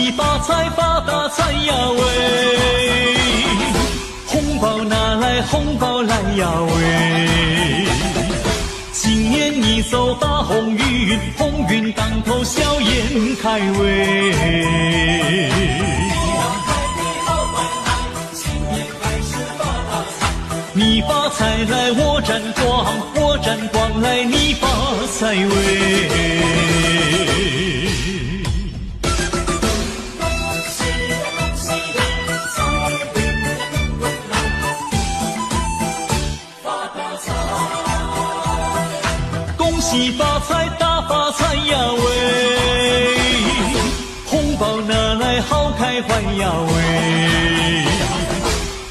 喜发财发大财呀喂！红包拿来红包来呀喂！今年你走大红运，鸿运当头笑颜开喂！你发财来我沾光，我沾光来你发财喂！恭喜发财大发财呀喂！红包拿来好开怀呀喂！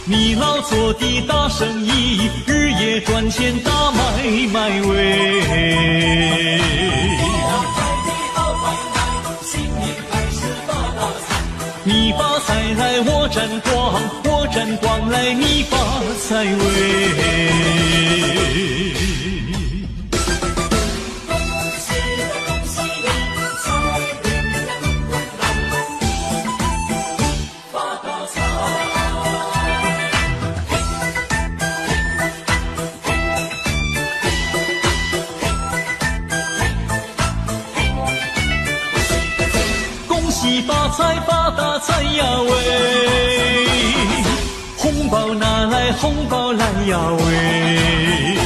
你老做的大生意，日夜赚钱大买卖喂！你发财来我沾光，我沾光来你发财喂！恭喜发财发大财呀喂！红包拿来红包来呀喂！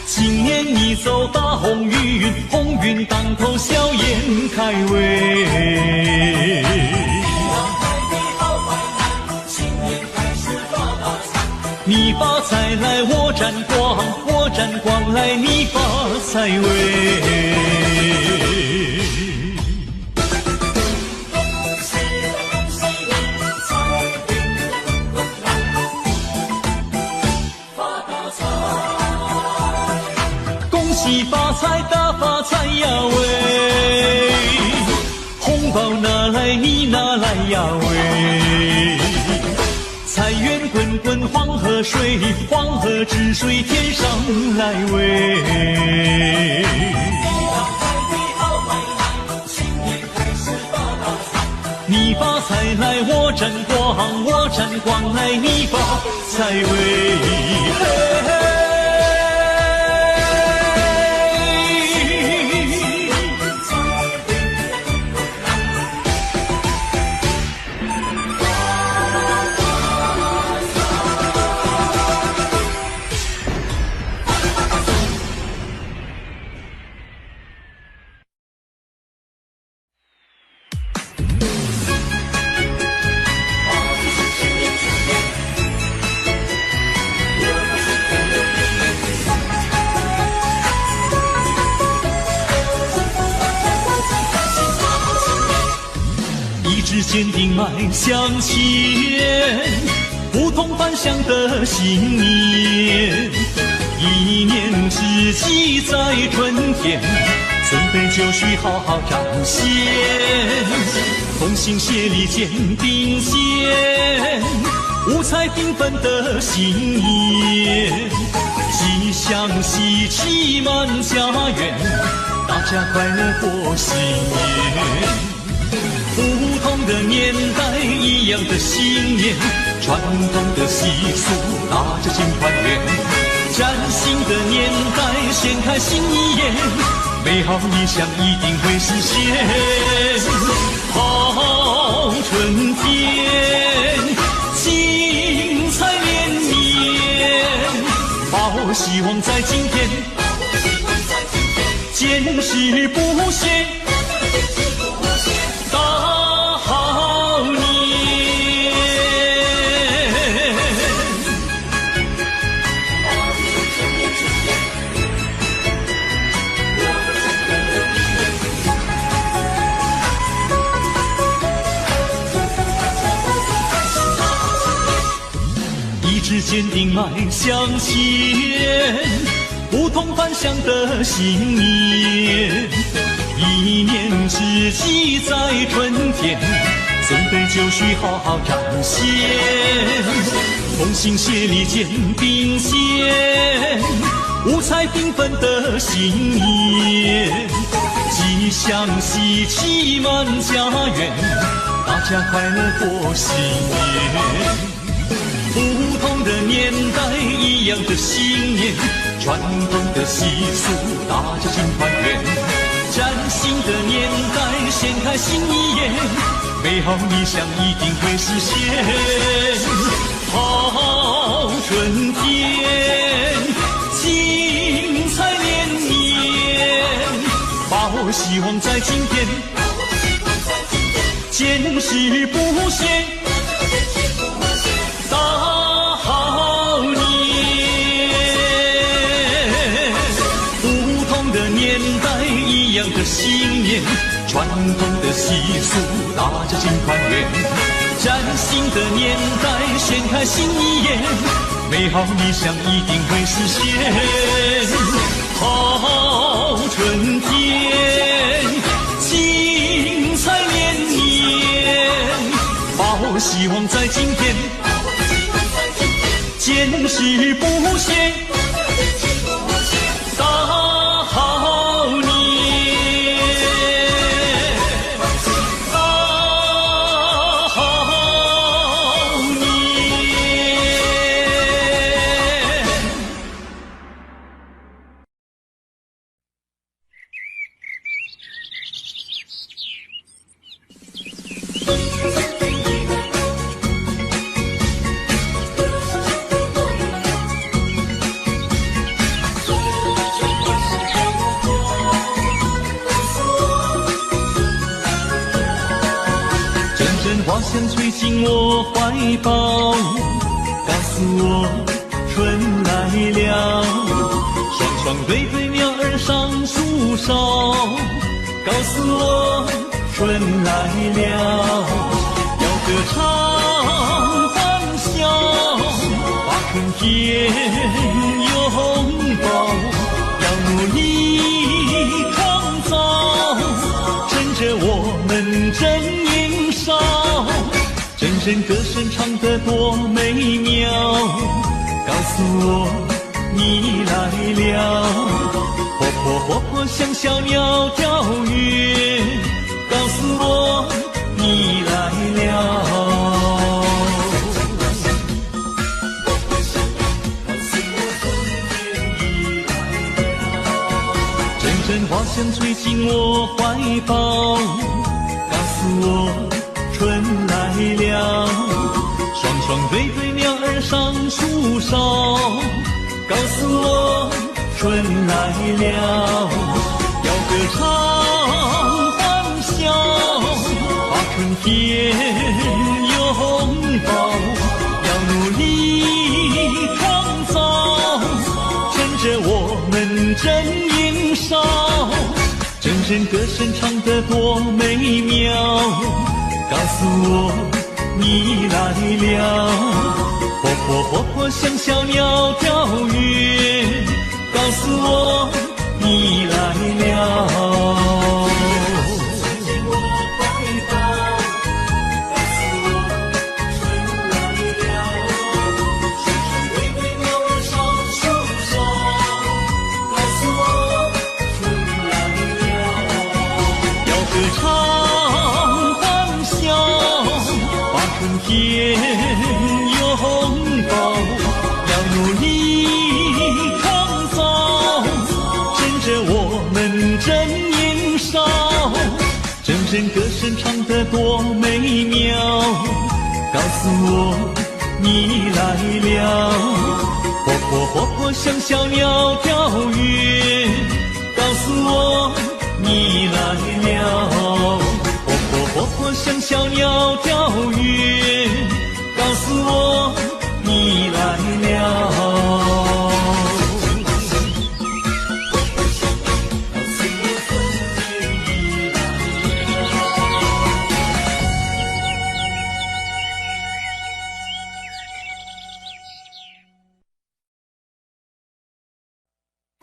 今年你走大红运，鸿运当头笑颜开喂！你发财来我沾光，我沾光来你发财喂！恭喜发财大发财呀喂！红包拿来你拿来呀喂！财源滚滚黄河水，黄河之水天上来喂！你发财来我沾光，我沾光来你发财喂！一支坚定迈向前，不同凡响的信念。一年之计在春天，准备就绪好好彰显。同心协力肩并肩，五彩缤纷的新年，吉祥喜气满家园，大家快乐过新年。不同的年代，一样的信念，传统的习俗，大家尽团圆。崭新的年代，掀开新一页，美好理想一定会实现。好春天，精彩连绵，抱希望在今天，坚持不懈。大好年，一直坚定迈向前，不同凡响的信念。一年之计在春天，准备就绪好好彰显。同心协力肩并肩，五彩缤纷的新年，吉祥喜气满家园，大家快乐过新年。不同的年代，一样的新年，传统的习俗，大家尽团圆。崭新的年代，掀开新一页，美好理想一定会实现。好春天，精彩连绵，把握希望在今天，坚持不懈。大好年，不同的年代，一样的新年，传统的习俗，大家尽团圆。崭新的年代，掀开新一页，美好理想一定会实现。好春天，精彩连绵，把握希望在今天，坚持不懈。大好年，大好年。花香吹进我怀抱，告诉我春来了。双双对对鸟儿上树梢，告诉我春来了。要歌唱欢笑，把春天拥抱，要努力创造，趁着我们正年少。阵阵歌声唱得多美妙，告诉我你来了。活泼活泼像小鸟跳跃，告诉我你来了。阵阵花香吹进我怀抱，告诉我春来了。双双对对鸟儿上树梢，告诉我春来了。要歌唱欢笑，把春天拥抱，要努力创造，趁着我们正年少。阵阵歌声唱得多美妙，告诉我你来了。活泼活泼像小鸟跳跃，告诉我你来了。天拥抱，要努力创造，趁着我们正年少。阵阵歌声唱得多美妙，告诉我你来了。活泼活泼像小鸟跳跃，告诉我你来了。活泼活泼像小鸟跳跃，告诉我你来了。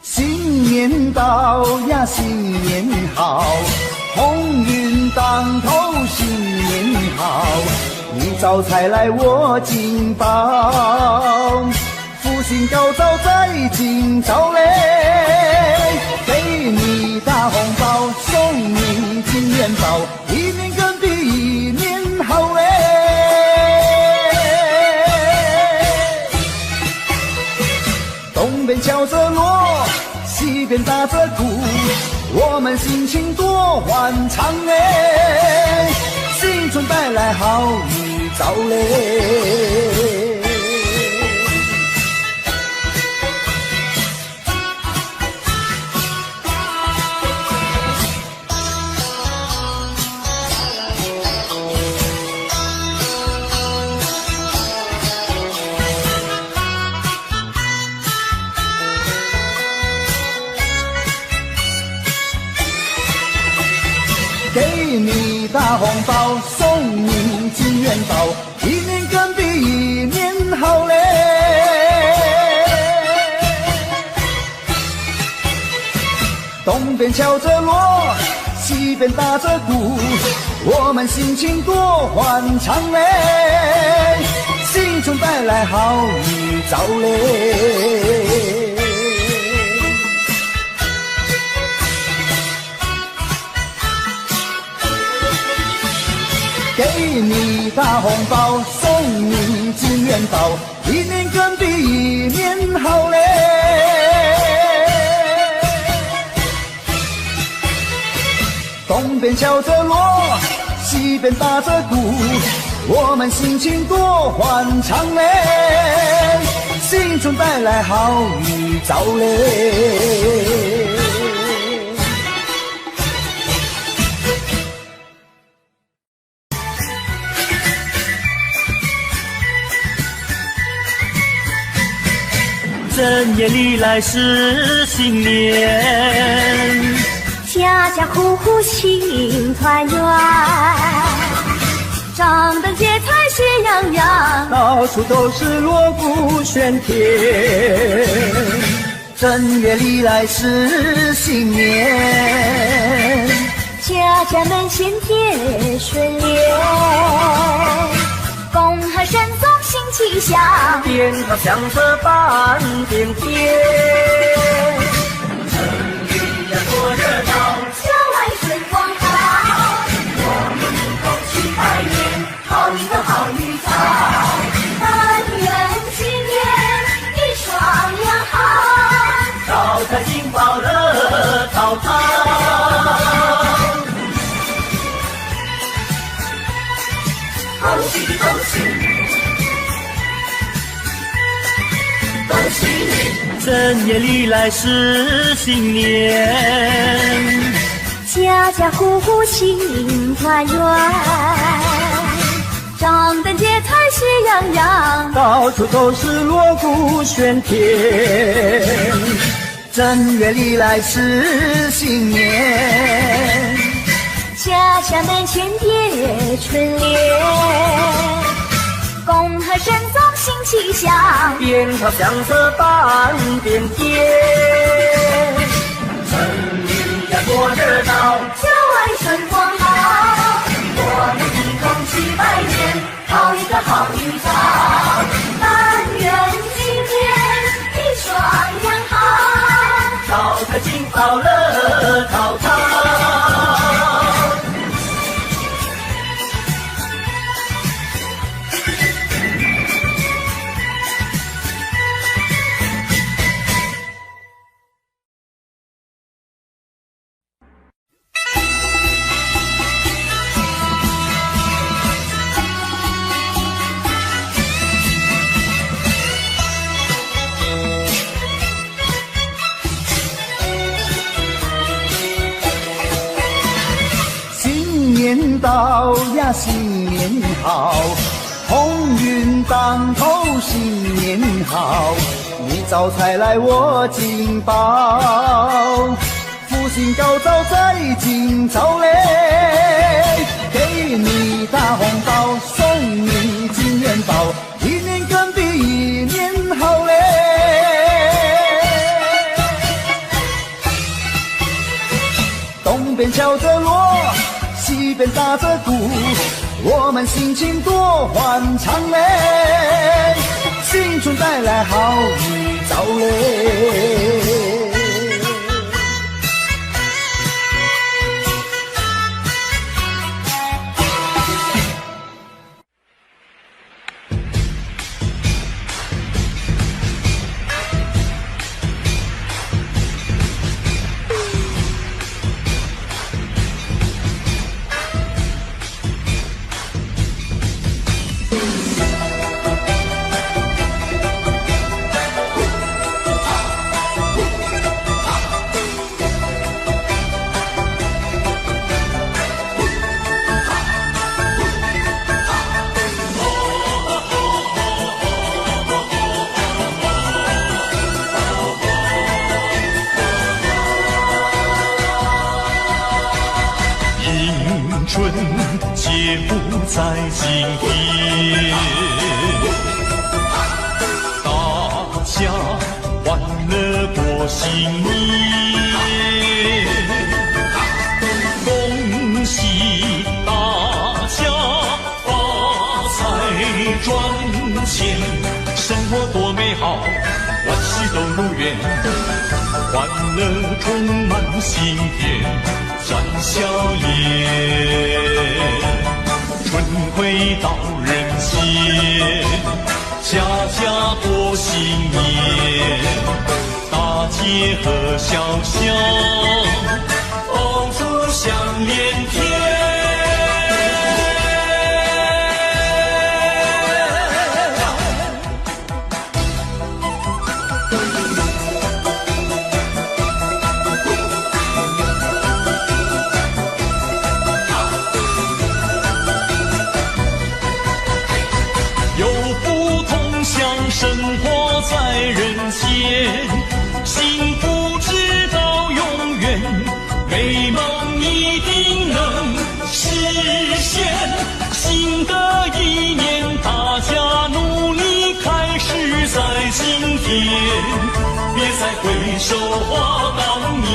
新年到呀，新年好，鸿运当头，新年好。你招财来我进宝，福星高照在今朝嘞。给你大红包，送你金元宝，一年更比一年好嘞。东边敲着锣，西边打着鼓，我们心情多欢畅嘞，新春带来好预兆嘞。给你大红包，送你金元宝，一年更比一年好嘞。东边敲着锣，西边打着鼓，我们心情多欢畅嘞，新春带来好预兆嘞。给你大红包，送你金元宝，一年更比一年好嘞。东边敲着锣，西边打着鼓，我们心情多欢畅嘞，新春带来好预兆嘞。正月里来是新年，家家户户庆团圆，张灯结彩喜洋洋，到处都是锣鼓喧天。正月里来是新年，家家门前贴春联，恭贺神宗新气象，鞭炮响彻半边天。城里人多热闹，郊外春光好，我们一同去拜年，好一个好预兆，但愿新年一双两好，招财进宝乐淘淘。恭喜恭喜恭喜你！正月里来是新年，家家户户庆团圆，张灯结彩喜洋洋，到处都是锣鼓喧天。正月里来是新年，家家门前贴春联，恭贺神宗新气象，鞭炮响彻半边天。城里人多热闹，郊外春光好，我们一同去拜年，好一个好预兆，但愿今年一双两好，招财进宝乐淘淘。新年到呀，新年好，鸿运当头，新年好，你招财来我进宝，福星高照在今朝嘞，给你大红包，送你金元宝，一年更比一年好嘞。东边敲着锣，西边打着鼓，我们心情多欢畅嘞，新春带来好预兆嘞。春皆不在今天。大家欢乐过新年，恭喜大家发财赚钱，生活多美好，万事都如愿，欢乐充满心田，展笑颜。春回到人间，家家过新年，大街和小巷，爆竹响连天。生活在人间，幸福直到永远，美梦一定能实现。新的一年，大家努力开始在今天，别再回首话当年。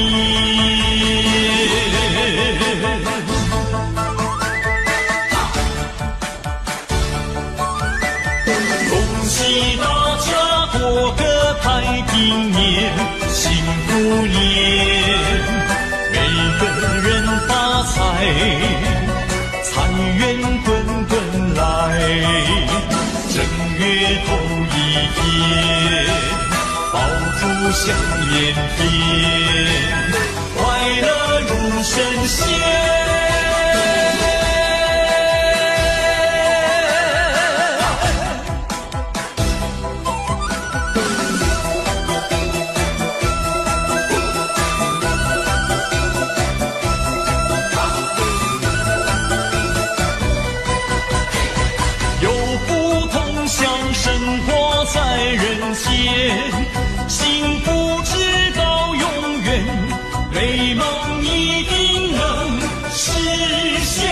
恭喜大家过个太平年，幸福年，每个人发财，财源滚滚来。正月头一天，爆竹响连天，快乐如神仙。生活在人间，幸福直到永远，美梦一定能实现。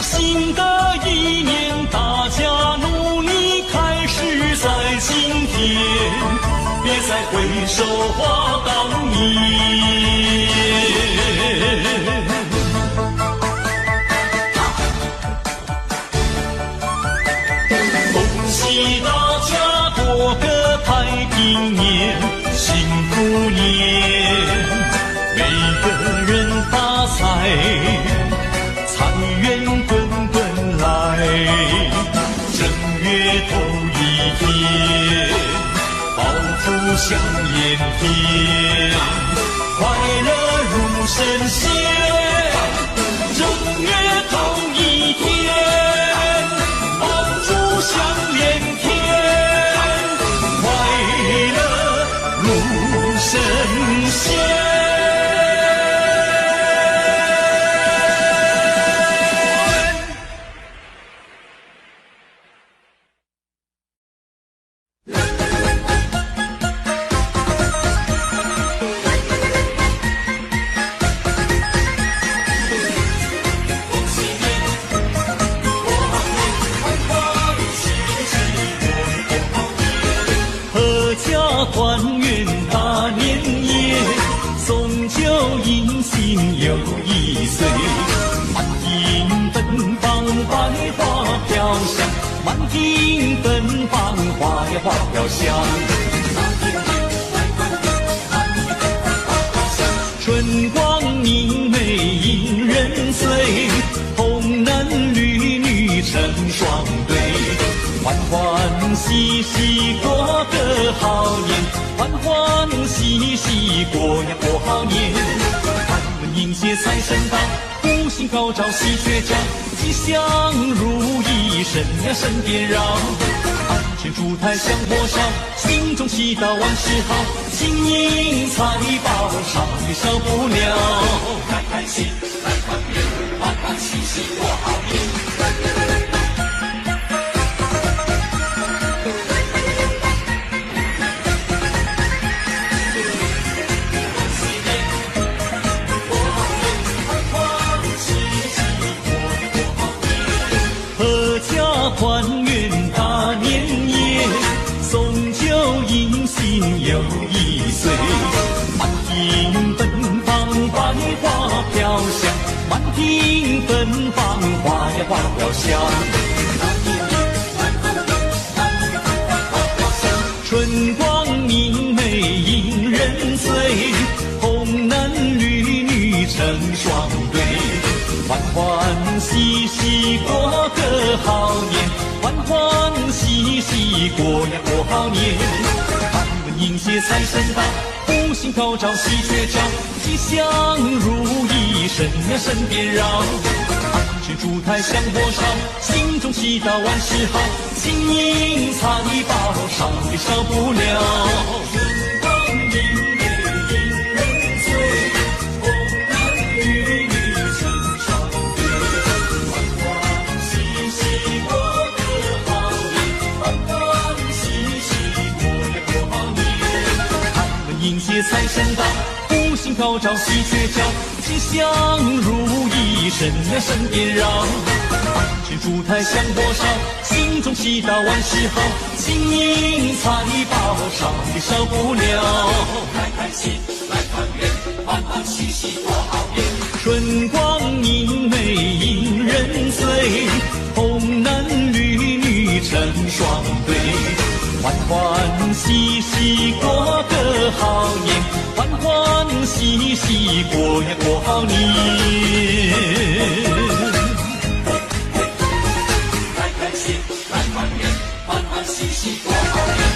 新的一年，大家努力开始在今天，别再回首话当年。恭喜大家过个太平年，幸福年，每个人发财，财源滚滚来。正月头一天，爆竹响连天，快乐如神仙。正月头一天，爆竹响连天，快乐如神仙。团圆大年夜，送酒迎新又一岁。满庭芬芳百花飘香，满庭芬芳百花飘香。春光明媚引人醉，童男女女成双对。欢欢喜喜过个好年，欢欢喜喜过呀过好年。开门迎接财神到，福星高照喜鹊叫，吉祥如意神呀神颠绕。安全烛台香火烧，心中祈祷万事好，金银财宝少也少不了。开开心来团圆，欢欢喜喜过好年。又一岁。满庭芬芳，百花飘香，满庭芬芳，花呀花飘香。春光明媚引人醉，红男绿女成双对。欢欢喜喜过个好年，欢欢喜喜过呀过好年。他们迎接财神到，福星高照喜鹊叫，吉祥如意神呀神鞭绕。安全烛台香火烧，心中祈祷万事好，金银财宝少也少不了。春光明媚引人醉，红男绿女成双对。欢欢喜喜过个好年，欢欢喜喜过呀过好年。他们迎接财神到，福星高照喜鹊叫，吉祥如意神呀神鞭绕。安全烛台香火烧，心中祈祷万事好，金银财宝少也少不了。开开心来团圆，欢欢喜喜过好年。春光明媚引人醉，红男绿女成双对。欢欢喜喜过个好年，欢欢喜喜过呀过好年。开开心来团圆，欢欢喜喜过好年。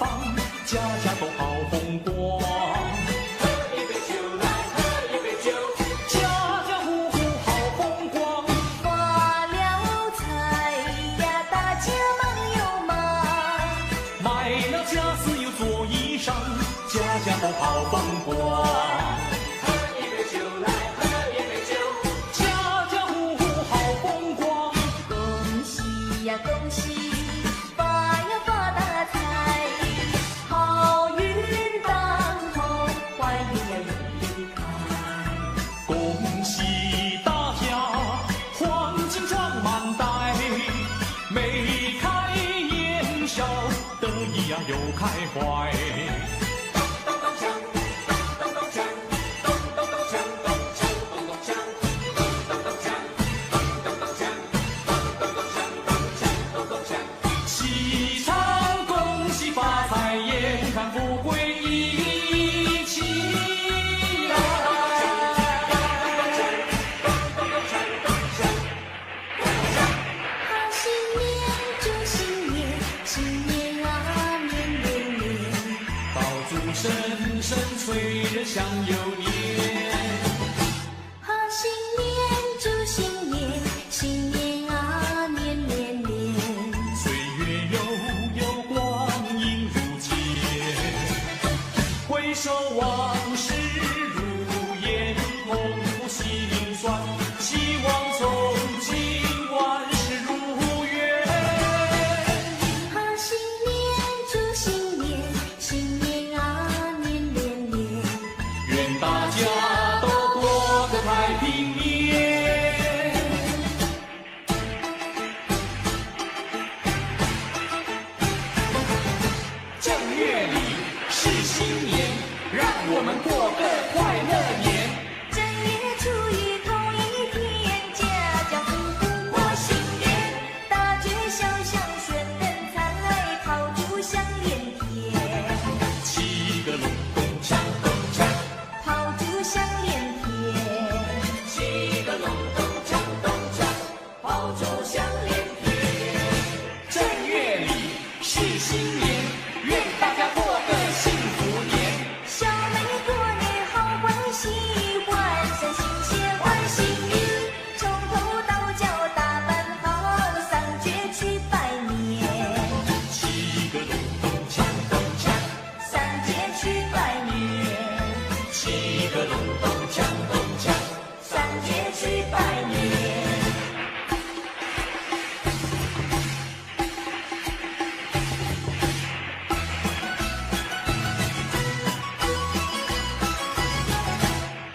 方，家家都好风光。喝一杯酒来，喝一杯酒，家家户户好风光。发了财呀，大家忙又忙，买了家私又做衣裳，家家都好风光。喝一杯酒来，喝一杯酒，家家户户好风光。恭喜呀恭喜，发呀发大财，好运当头，坏运呀永离开。恭喜大家，黄金装满袋，眉开眼笑，得意呀又开怀。喜唱恭喜发财，眼看富贵一起来。好新年祝新年，新年啊年年年，爆竹声声催人想又年。好新年祝新年，新年啊年年年。岁月悠悠，光阴如箭，回首往事如烟，痛苦心酸，希望从今万事如愿。好新年祝新年，新年啊年年年。愿大家都过个太平年。正月里是新年，让我们过个快乐年。正月初一头一天，家家户户过新年，大街小巷喧灯彩，炮竹响连天，七个隆咚锵咚锵，炮竹响连天，七个隆咚锵咚锵，炮竹响连天。正月里是新年，愿大家过个幸福年。小妹过年好欢喜，换上新鞋换新衣，从头到脚打扮好，上街去拜年，七个隆咚锵咚锵，上街去拜年，七个隆咚锵咚锵，上街去拜年。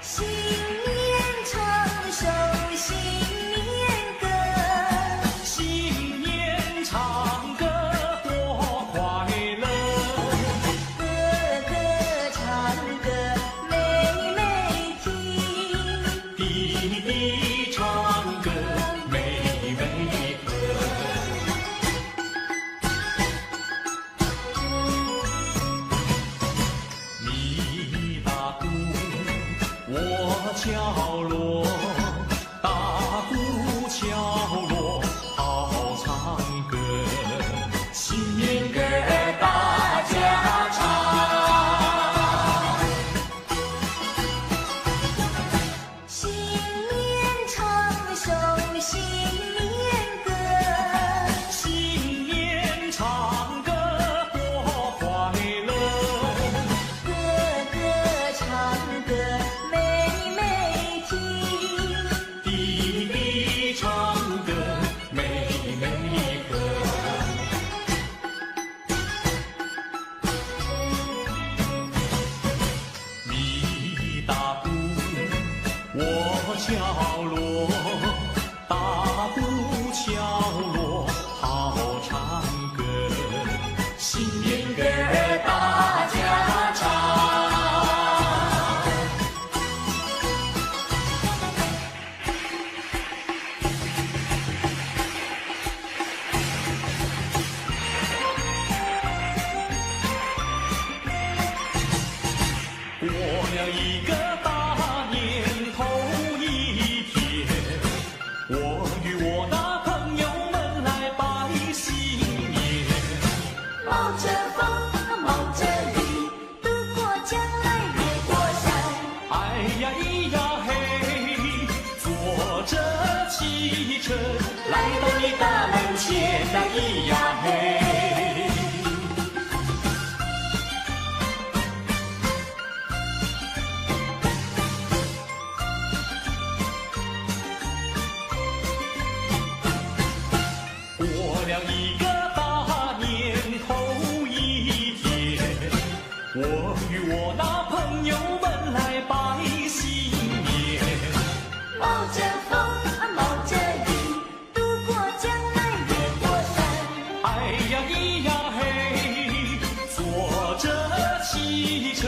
新年长寿，新年歌，新年唱歌多快乐，歌歌唱歌妹妹听，弟弟唱歌妹妹和。你打鼓，我敲锣，打鼓敲锣好唱歌，新年歌儿大家唱。新年长寿，新年歌，新年唱歌多快乐，歌歌唱歌妹妹听，弟弟唱歌妹妹和。你打鼓，我敲锣，打鼓敲锣好唱歌，新年歌儿大家唱。过了一个大年头一车来到你大门前，那咿呀嘿。过了一个大年头一天，我与我那朋友们来拜新年。冒着风，冒着雨，渡过江南，越过山。哎呀咿呀嘿，坐着汽车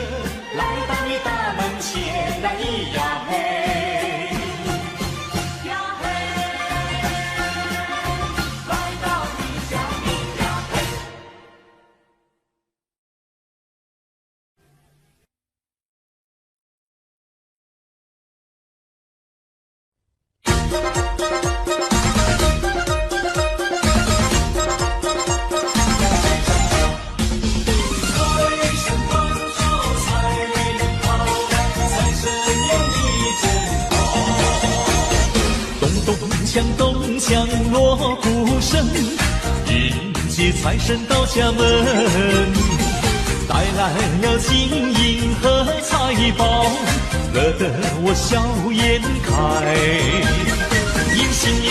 来到你大门前，那咿呀嘿。咚咚锵锣鼓声，迎接财神到家门，带来了金银和财宝，乐得我笑颜开。迎新年，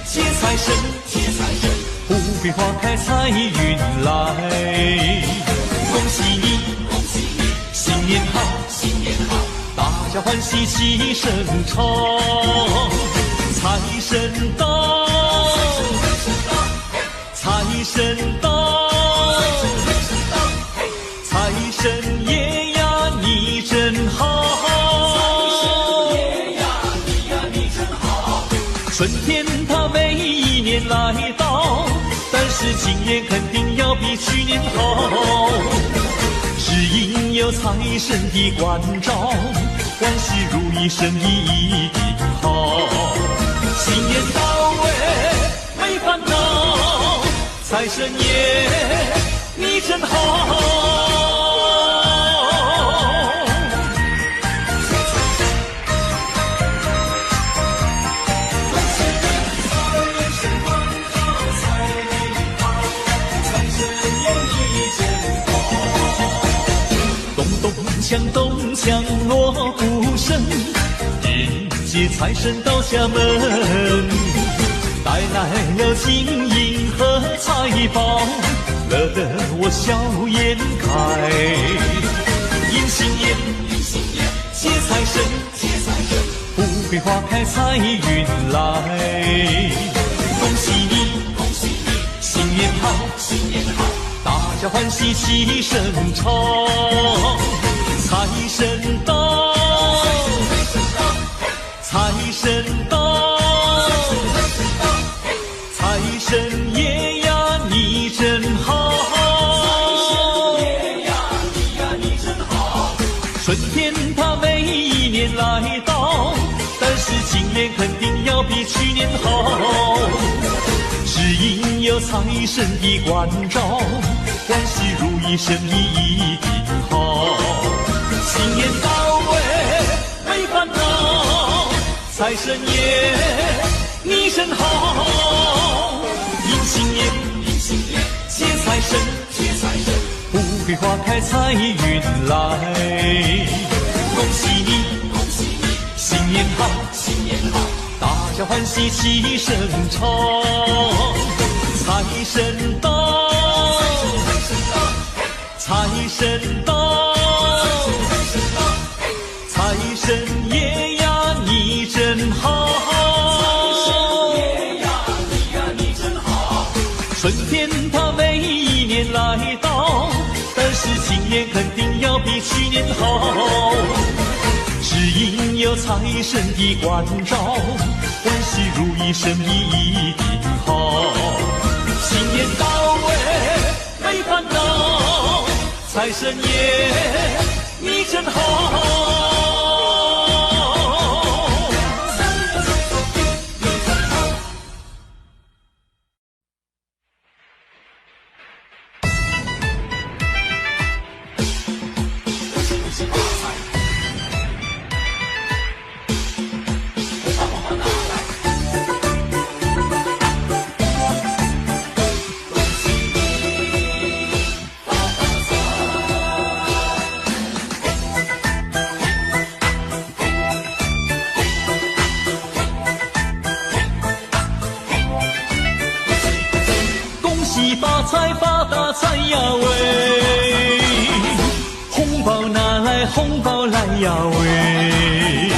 接财神，富贵花开财运来。恭喜你，新年好，大家欢喜齐声唱。财神到，财神到，财神爷呀你真好，春天它每一年来到，但是今年肯定要比去年好，只因有财神的关照，万事如意，生意一定好。新年到位没烦恼，财神爷你真好。咚咚锵咚锵锣鼓声，迎接财神到家门，带来了金银和财宝，乐得我笑颜开。迎新年，接财神，富贵花开财运来。恭喜你，新年好，大家欢喜齐声唱。财神到，财神到，财神爷呀你真好，春天它每一年来到，但是今年肯定要比去年好，只因有财神的关照，万事如意，生意一定好。新年到位没烦恼，财神爷你真好。迎新年，接财神，富贵花开财运来。恭喜你，新年好，大家欢喜齐声唱。财神到，财神到，财神爷呀你真好，春天它每一年来到，但是今年肯定要比去年好，只因有财神的关照，万事如意，生意一定好。新年到位没烦恼，财神爷你真好。呀喂！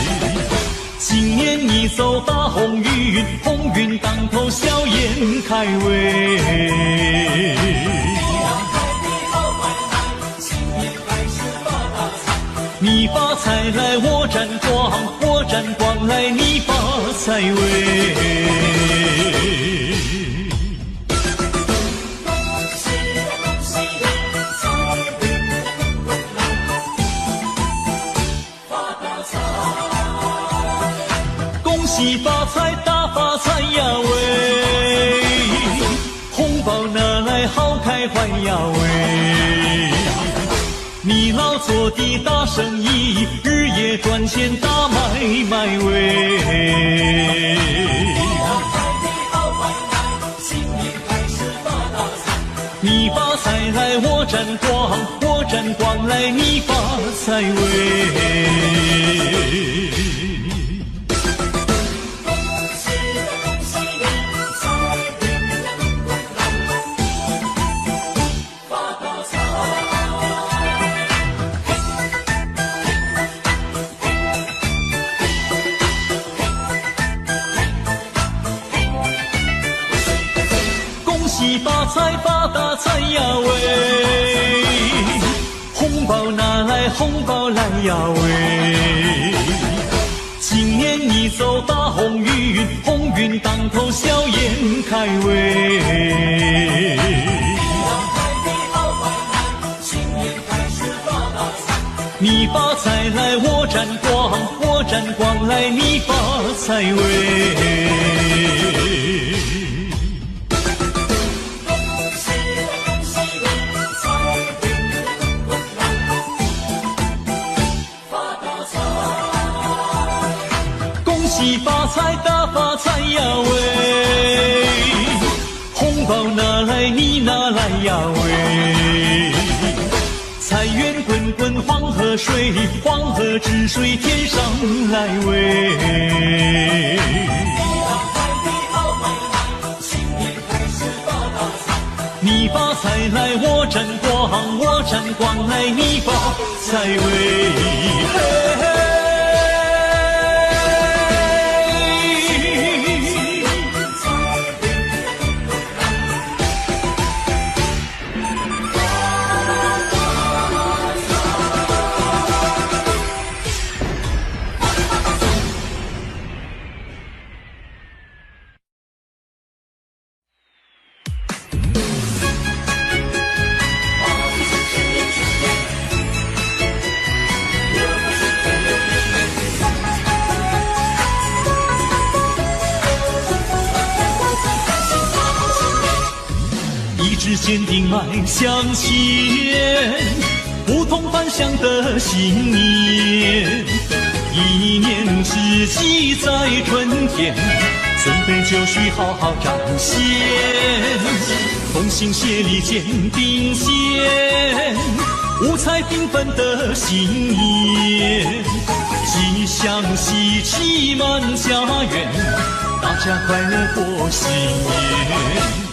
今年你走大红云，红云当头笑颜开喂。你发财来我沾光，我沾光来你发财喂。恭喜发财大发财呀喂，红包拿来好开怀呀喂。你老做的大生意，日夜赚钱大买卖喂。你发财来我沾光，我沾光来你发财喂。恭喜发财发大财呀喂，红包拿来红包来呀喂。今年你走大红云，红云当头笑颜开喂。你发财来我沾光，我沾光来你发财喂。恭喜发财大发财呀喂，红包拿来你拿来呀喂。财源滚滚黄河水，黄河之水天上来喂。你发财来我沾光，我沾光来你发财喂。一直坚定迈向前，不同凡响的信念。一年之计在春天，准备就绪好好彰显。同心协力肩并肩，五彩缤纷的新年，吉祥喜气满家园，大家快乐过新年。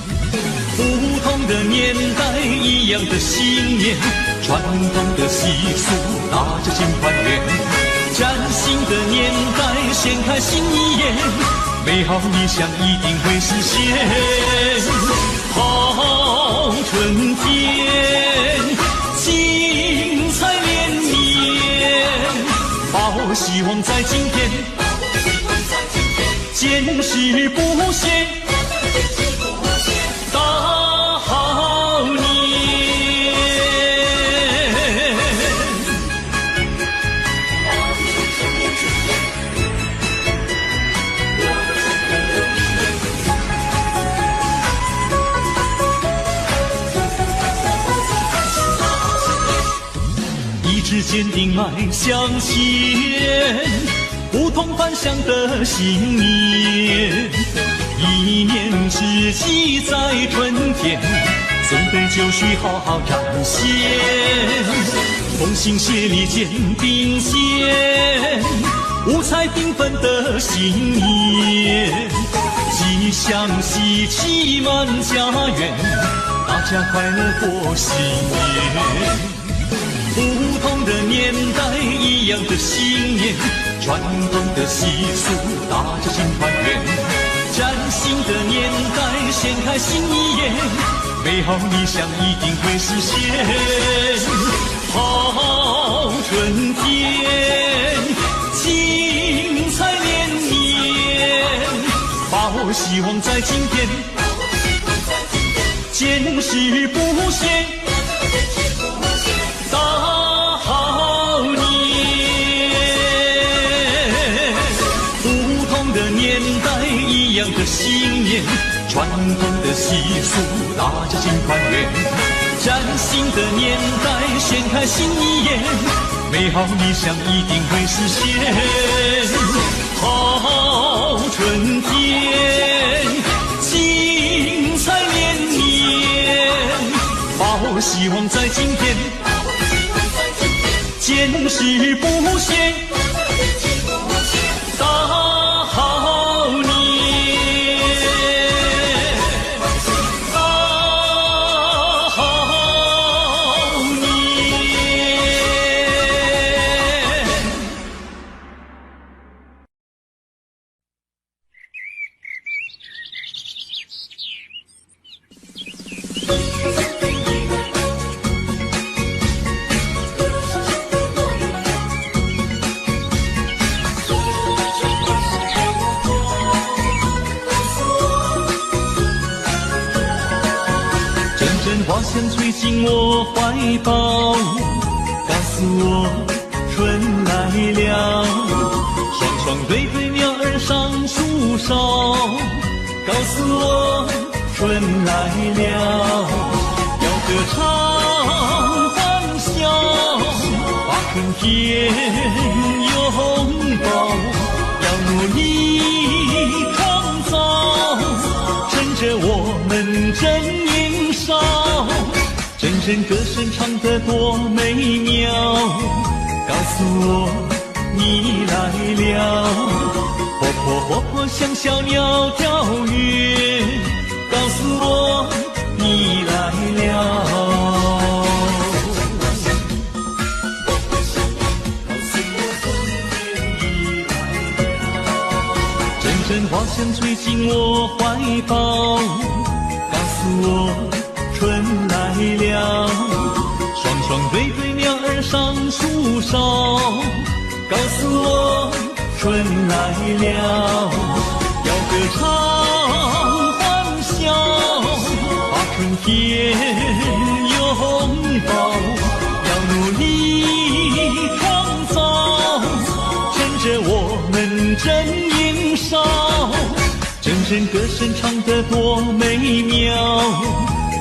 不同的年代，一样的信念，传统的习俗，大家尽团圆。崭新的年代，掀开新一页，美好理想一定会实现。好春天，精彩连绵，抱希望在今天，坚持不懈。大好年，一直坚定迈向前，不同凡响的信念。一年之计在春天，准备就绪好好彰显。同心协力肩并肩，五彩缤纷的新年，吉祥喜气满家园，大家快乐过新年。不同的年代，一样的信念，传统的习俗，大家庆团圆。崭新的年代，掀开新一页，美好理想一定会实现。好春天，精彩连绵，把握希望在今天，坚持不懈，大好年。不同的年代，一样的信念，传统的习俗，大家庆团圆。崭新的年代，掀开新一页，美好理想一定会实现。好春天，精彩连绵，把握希望在今天，坚持不懈，大好年。花香吹进我怀抱，告诉我春来了。双双对对鸟儿上树梢，告诉我春来了。要歌唱欢笑，把春天拥抱。要努力创造，趁着我们正年少。阵阵歌声唱得多美妙，告诉我你来了。活泼活泼像小鸟跳跃，告诉我你来了。阵阵花香吹进我怀抱，告诉我春来了。双双对对鸟儿上树梢，告诉我春来了。要歌唱欢笑，把春天拥抱。要努力创造，趁着我们正年少。阵阵歌声唱得多美妙，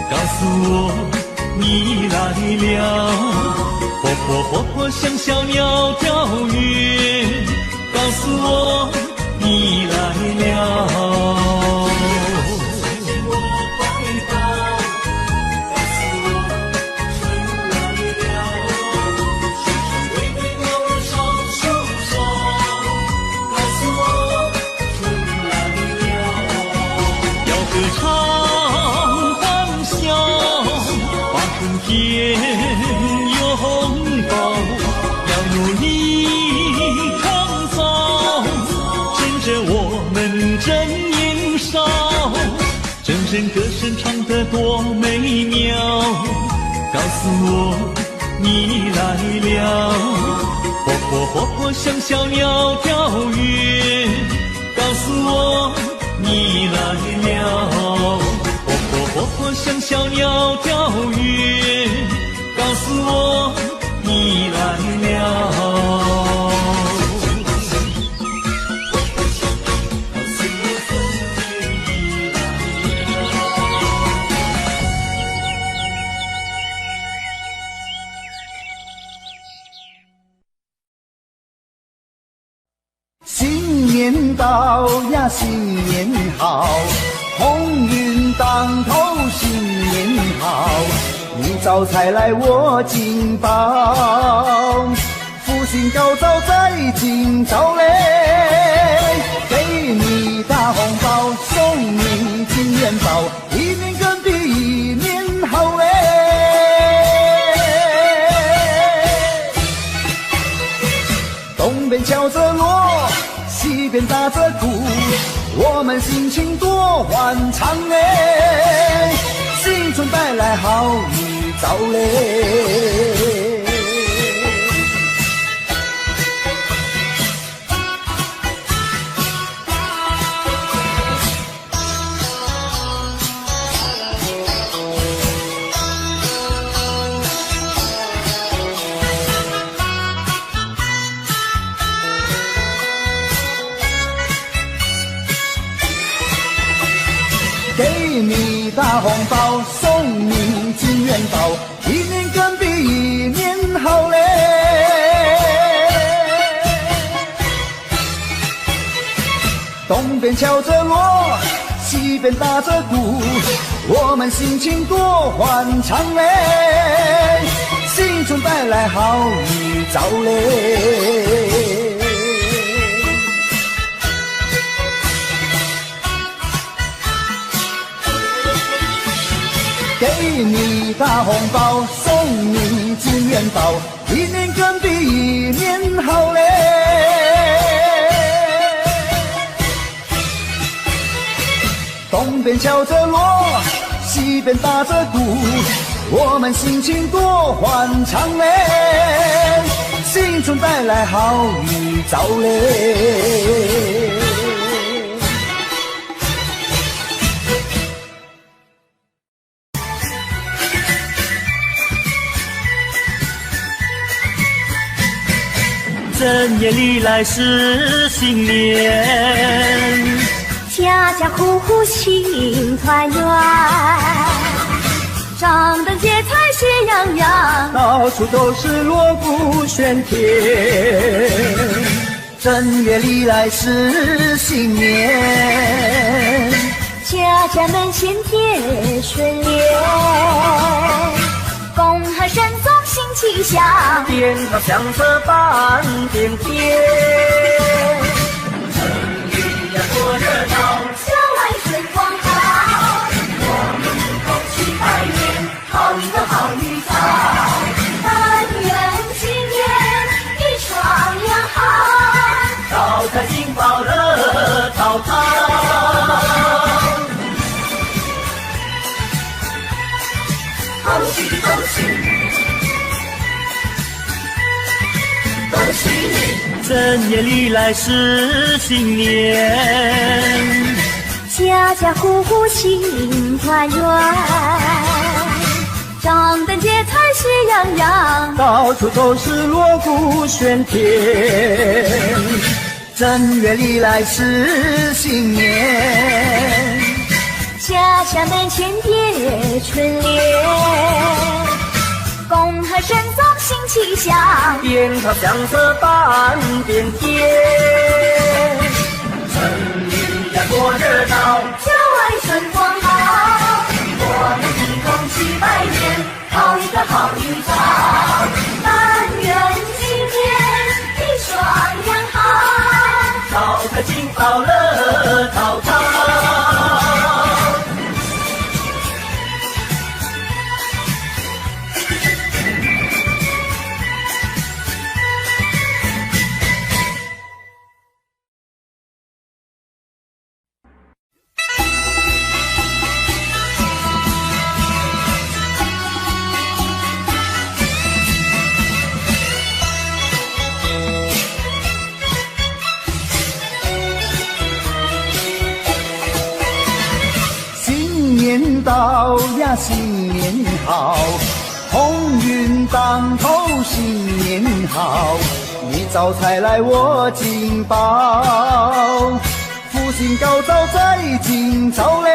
告诉我你来了。活泼活泼像小鸟跳跃，告诉我你来了。要歌唱欢笑，把春天拥抱。要努力创造，趁着我们正年少。阵阵歌声唱得多美妙，告诉我你来了。活泼活泼像小鸟跳跃，告诉我你来了。活泼活泼像小鸟跳跃，告诉我你来了。新年到呀，新年好，鸿运当头，新年好。你招财来我进宝，福星高照在今朝嘞。给你大红包，送你金元宝，一年更比一年好嘞。边敲着锣，西边打着鼓，我们心情多欢畅嘞，新春带来好预兆嘞。给你大红包，送你金元宝，一年更比一年好嘞。东边敲着锣，西边打着鼓，我们心情多欢畅嘞，新春带来好预兆嘞。给你大红包，送你金元宝，一年更比一年好嘞。东边敲着锣，西边打着鼓，我们心情多欢畅嘞，新春带来好预兆嘞。正月里来是新年，家家户户庆团圆，张灯结彩喜洋洋，到处都是锣鼓喧天。正月里来是新年，家家门前贴春联，恭贺神宗新气象，鞭炮响彻半边天。城里呀多热闹，郊外春光好，我们一同去拜年，好一个好预兆，但愿今年一双阳好，招财进宝乐淘淘。恭喜恭喜恭喜你！正月里来是新年，家家户户庆团圆，张灯结彩喜洋洋，到处都是锣鼓喧天。正月里来是新年，家家门前贴春联，恭贺神宗新气象，鞭炮响彻半边天。城里呀多热闹，郊外春光好，我们一同去拜年，好一个好预兆，但愿今年一双阳好，招财进宝乐淘淘。新年到呀，新年好，鸿运当头，新年好，你招财来我进宝，福星高照在今朝嘞，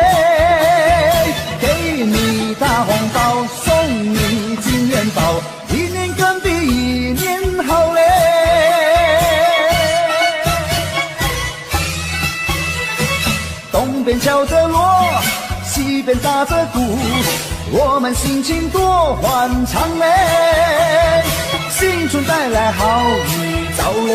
给你大红包，送你金元宝，一年更比一年好嘞。东边敲着锣，西边打着鼓，我们心情多欢畅嘞，新春带来好预兆嘞。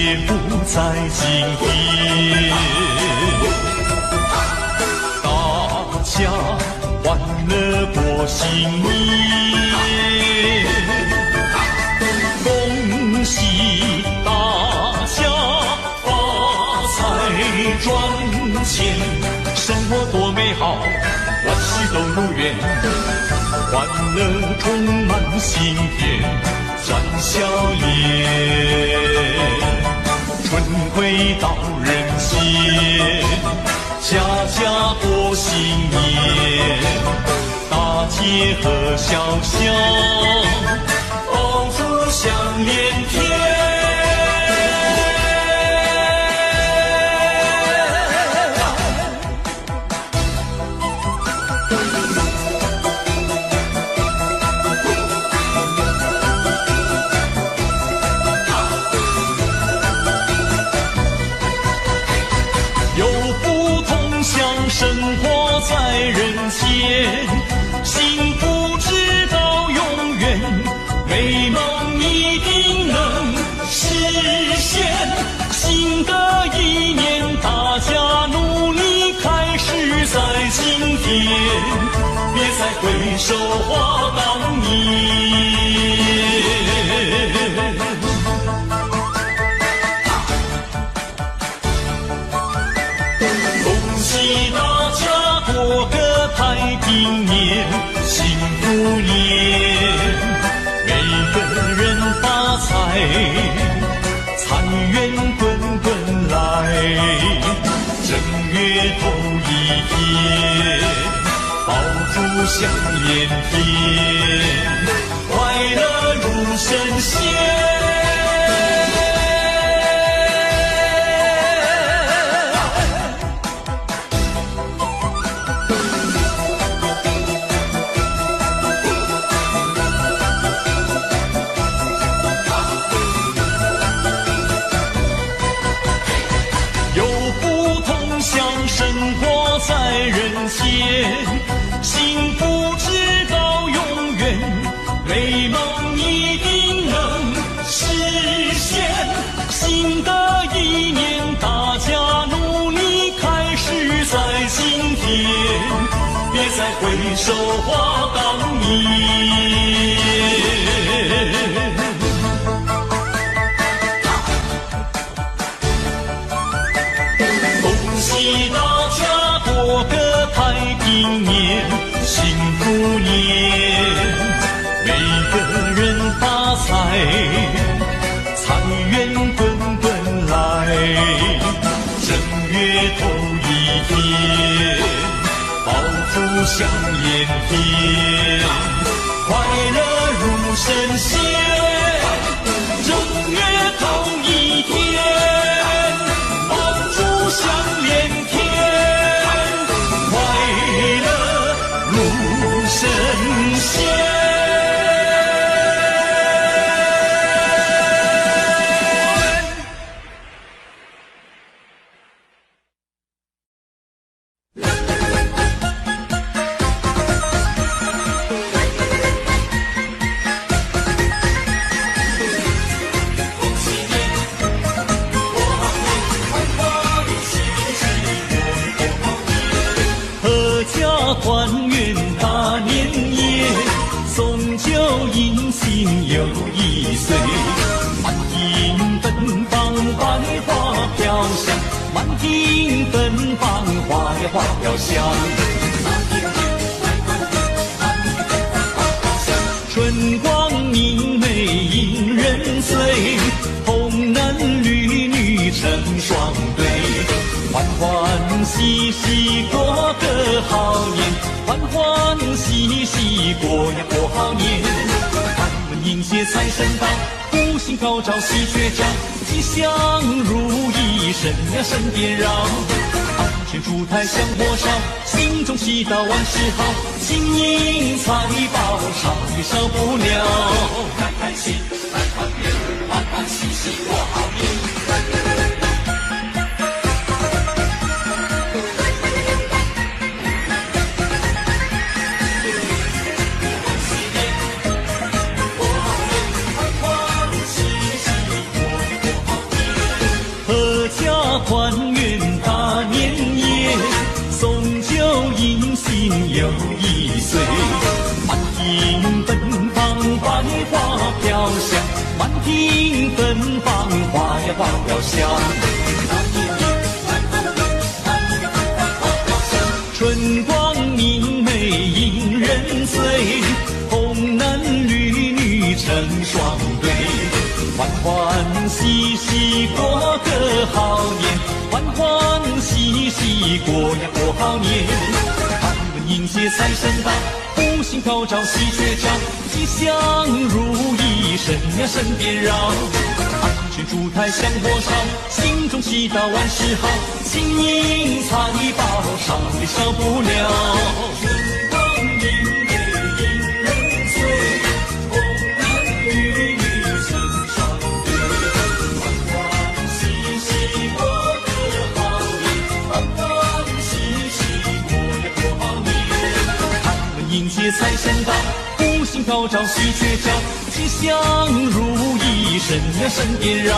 也不在今天。大家欢乐过新年，恭喜大家发财赚钱，生活多美好，万事都如愿，欢乐充满心田，展笑颜。春回到人间，家家过新年，大街和小巷，爆竹响连天。生活在人间，幸福直到永远，美梦一定能实现。新的一年，大家努力开始在今天，别再回首话当年。过个太平年，幸福年，每个人发财，财源滚滚来。正月头一天，爆竹响连天，快乐如神仙。在人间，幸福直到永远，美梦一定能实现。新的一年，大家努力开始在今天，别再回首话当年。恭喜大家过个太平年，幸福年，每个人发财，财源滚滚来。正月头一天，爆竹响连天，快乐如神仙。正月头一天，爆竹响连天，快乐如神仙。团圆大年夜，送酒迎新又一岁。满庭芬芳百花飘香，满庭芬芳花呀花飘香。春光明媚引人醉，童男女女成双对。欢欢喜喜过个好年，欢欢喜喜过呀过好年。开门迎接财神到，福星高照喜鹊叫，吉祥如意神呀神颠绕。堂前烛台香火烧，心中祈祷万事好，金银财宝少也少不了。开开心，来团圆，欢欢喜喜过好年。又一岁。满庭芬芳，百花飘香，满庭芬芳，花呀花飘香。春光明媚引人醉，红男绿女成双对，欢欢喜喜过个好年，欢欢喜喜过呀过好年。他们迎接财神到，福星高照喜鹊叫，吉祥如意神呀神鞭绕。安全烛台香火烧，心中祈祷万事好，金银财宝少也少不了。春光明媚引人醉，红男绿女成双对，欢欢喜喜过个好年，欢欢喜喜过呀过好年。他们迎接财神到，福星高照喜鹊叫，吉祥如意神呀神鞭绕。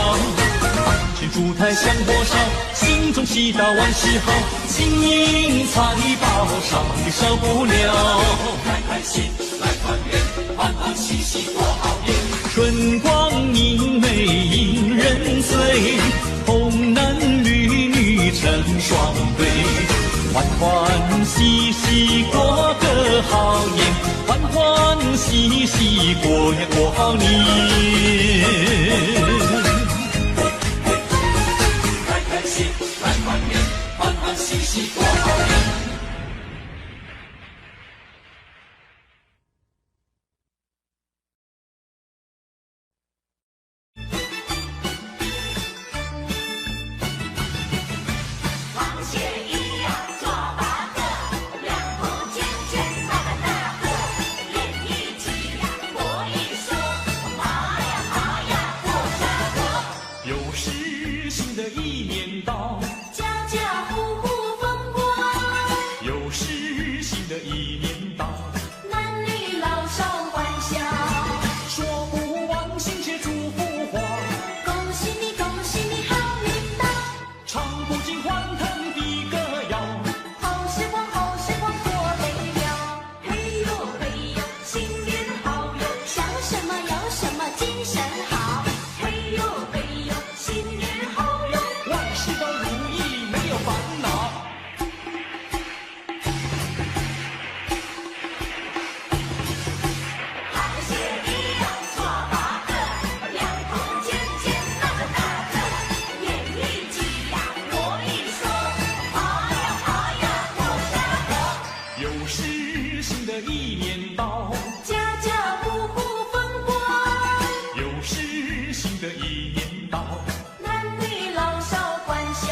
安全烛台香火烧，心中祈祷万事好，金银财宝少也少不了。开开心来团圆，欢欢喜喜过好年。春光明媚引人醉，红男绿女成双对，欢欢喜喜过个好年，欢欢喜喜过呀过好年。开开心来团圆，欢欢喜喜过好年。螃蟹一样做八个，两头尖尖那个大个，眼一挤呀，我一说，爬呀爬呀过山河。又是新的一年到，家家户户风光，又是新的一年到，男女老少欢笑。说不完心切祝福话，恭喜你，恭喜你好运到，唱不尽欢腾的歌谣。好时光，好时光多美妙。嘿呦嘿呦，新年好哟，想什么要什么精神好。嘿呦嘿呦，新年好哟，万事都如意没有烦恼。螃蟹一样做八个，两头尖尖那个大个，眼一挤呀，我一说，爬呀爬呀过山河。又是新的一年到，家家户户风光，又是新的一年到，男女老少欢笑。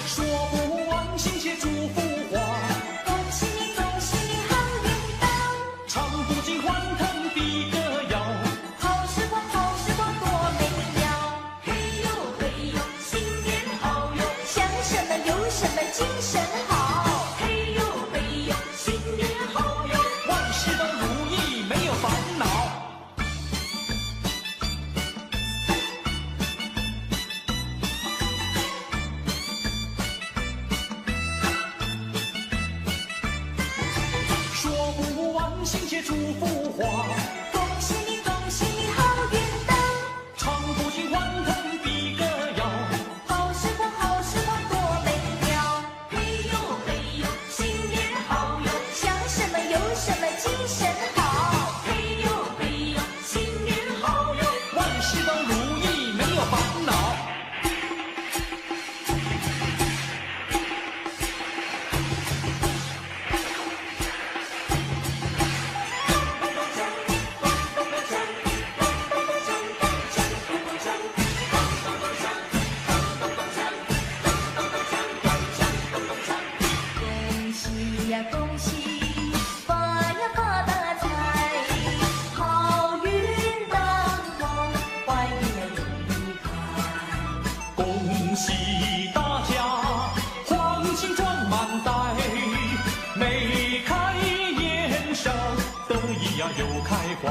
说不完心切祝福话，恭喜你，恭喜你好运到，唱不尽欢腾的歌谣。好时光，好时光多美妙。嘿呦嘿呦，新年好哟，想什么有什么精神好。嘿呦嘿呦，新年好哟，万事都如意没有烦恼。说不完心切祝福话，恭喜你，恭喜你好运到，唱不尽欢腾的歌谣。好时光，好时光多美妙。嘿呦嘿呦，新年好哟，想什么有什么精神好。嘿呦嘿呦，新年好哟，万事都如意没有烦恼。恭喜呀恭喜，发呀发大财，好运当头，怀孕呀容易开。恭喜大家，黄金装满袋，眉开眼笑，得意呀又开怀。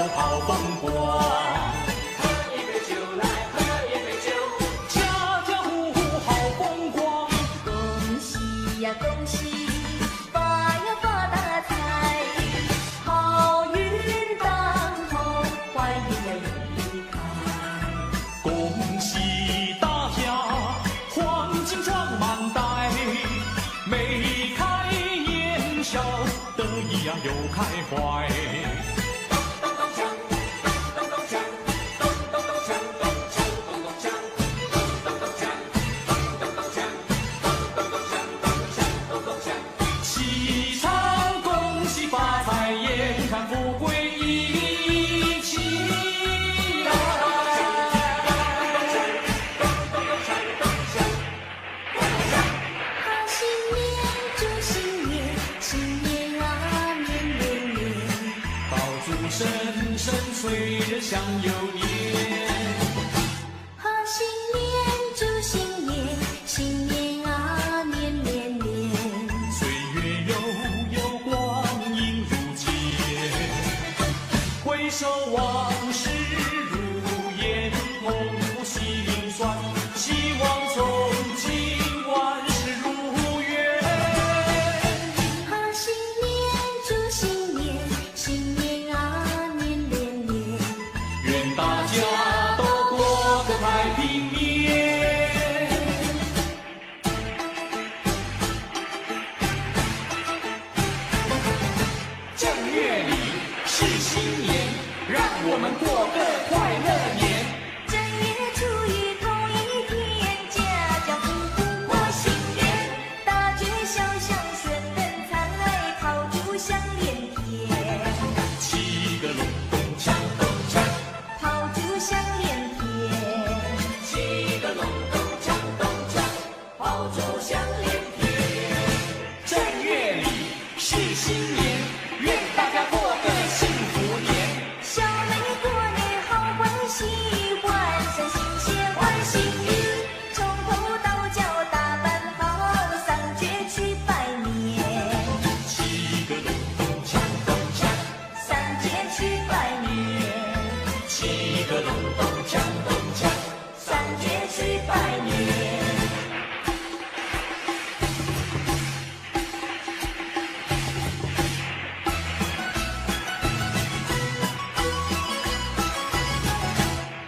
头好风光。喝一杯酒来，喝一杯酒，家家户户好风光。恭喜呀恭喜，发呀发大财，好运当头，坏运呀永离开。恭喜大家，黄金装满袋，眉开眼笑，得意呀又开怀。咚咚锵，咚咚锵，咚咚咚锵，咚锵咚咚锵，咚咚锵，咚咚锵，咚咚锵，咚咚锵。齐唱恭喜发财，眼看富贵一起来。好新年，祝新年，新年啊年年年。爆竹声声催人想又年。好新年，祝新年，新年啊年年年。岁月悠悠，光阴如箭，回首往事如烟，痛苦心酸，希望从今万事如愿。好新年，祝新年，新年啊年年年。愿大家都过个太平年。正月里是新年，让我们过个快乐年。正月初一头一天，家家户户过新年，大街小巷顺灯彩，炮竹响连天，七个隆咚锵咚锵，炮竹响连天。七个隆咚锵咚锵，炮竹响连天。正月里是新年，愿大家过个幸福年。小妹过年好欢喜，换上新鞋换新衣，从头到脚打扮好，上街去拜年。七个隆咚锵咚锵，上街去拜年，七个隆咚锵咚锵，上街去拜年。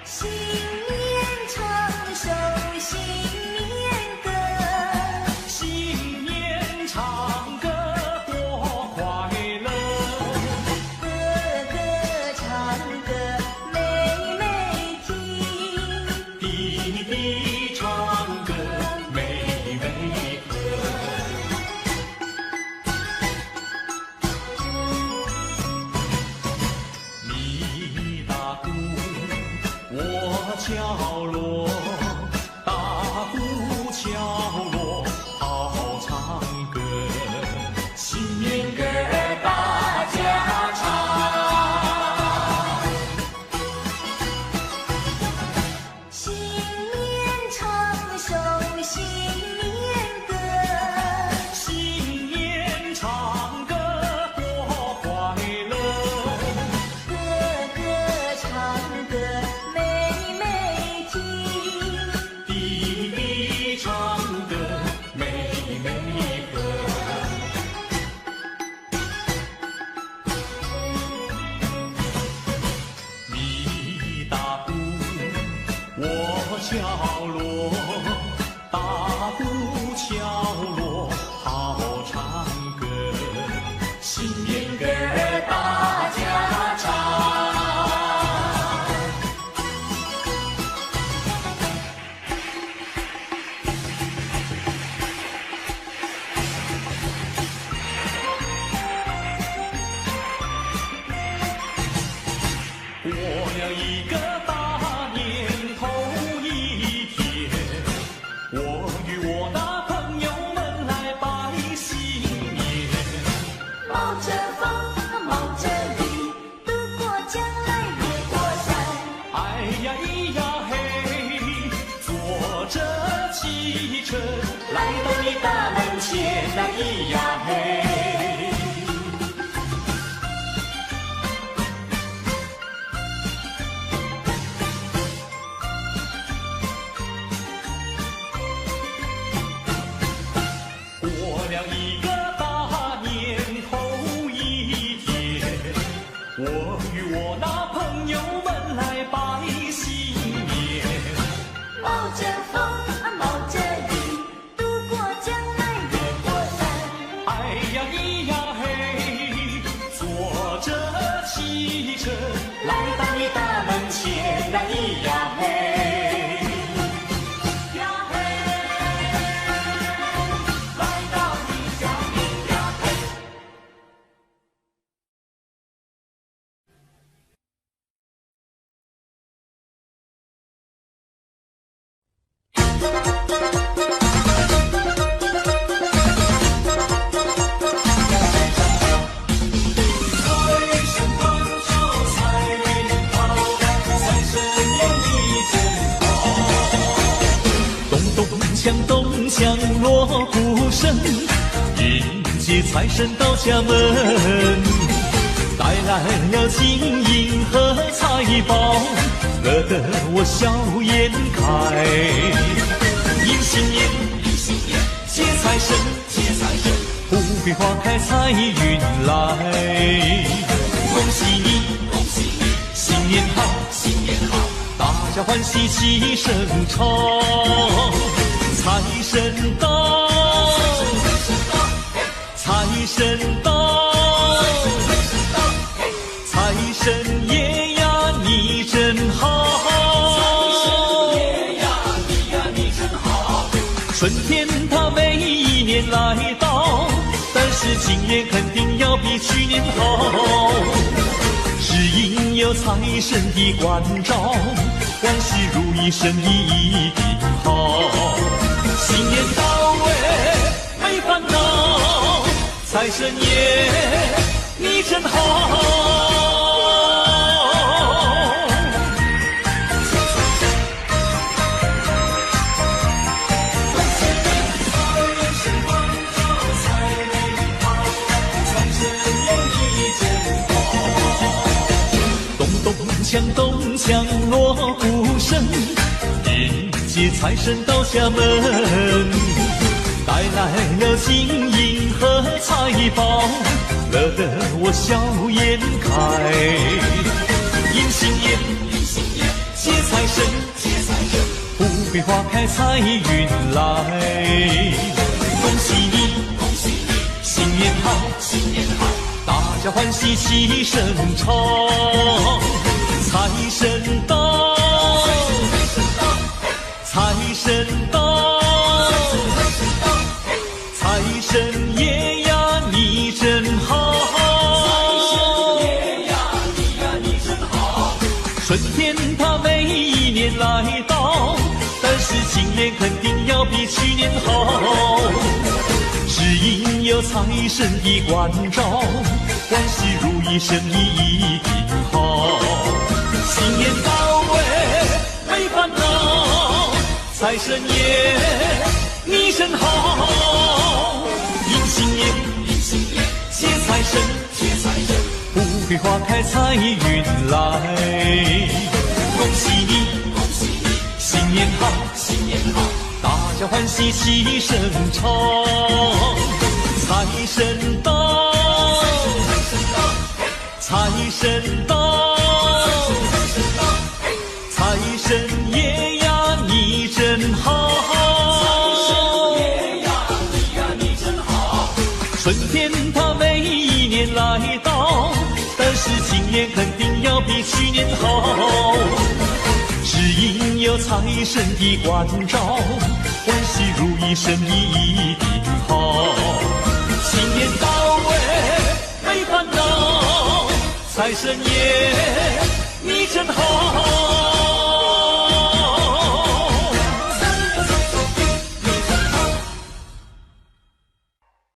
新年唱首新年歌，新年唱歌多快乐，歌歌唱歌妹妹听，弟弟唱歌妹妹和。你打鼓，我敲锣，打鼓敲锣好唱歌，新年歌儿大家唱。新年唱首新年歌，新年唱歌多快乐，歌歌唱歌妹妹听，弟弟唱歌妹妹和。你打鼓，我敲锣，打鼓敲锣好唱歌，新年歌儿大家唱。过了一个大年头一天，我与我的朋友们来拜新年。冒着风，冒着雨，渡过江来越过山。哎呀咿呀嘿，坐着汽车来到你大门前，那咿呀嘿。咚咚锵锣鼓声，迎接财神到家门，带来了金银和财宝，乐得我笑颜开。迎新年，接财神，富贵花开财运来。恭喜你，新年好，大家欢喜齐声唱。财神到，财神到，财神爷呀你真好，春天它每一年来到，但是今年肯定要比去年好，只因有财神的关照，万事如意，生意一定好。新年到没烦恼，财神爷你真好。咚咚锵锣鼓声，迎接财神到家门，带来了金银和财宝，乐得我笑颜开。迎新年，接财神，富贵花开财运来。恭喜你，新年好，大家欢喜齐声唱。财神到，财神到，财神爷呀你真好，春天它每一年来到，但是今年肯定要比去年好，只因有财神的关照，万事如意，生意一定好。新年到没烦恼，财神爷你真好。迎新年，接财神，富贵花开财运来。恭喜你，新年好，大家欢喜齐声唱。财神到，财神到，财神爷呀你真好，春天它每一年来到，但是今年肯定要比去年好，只因有财神的关照，万事如意，生意一定好。新年到没烦恼，财神爷你真好。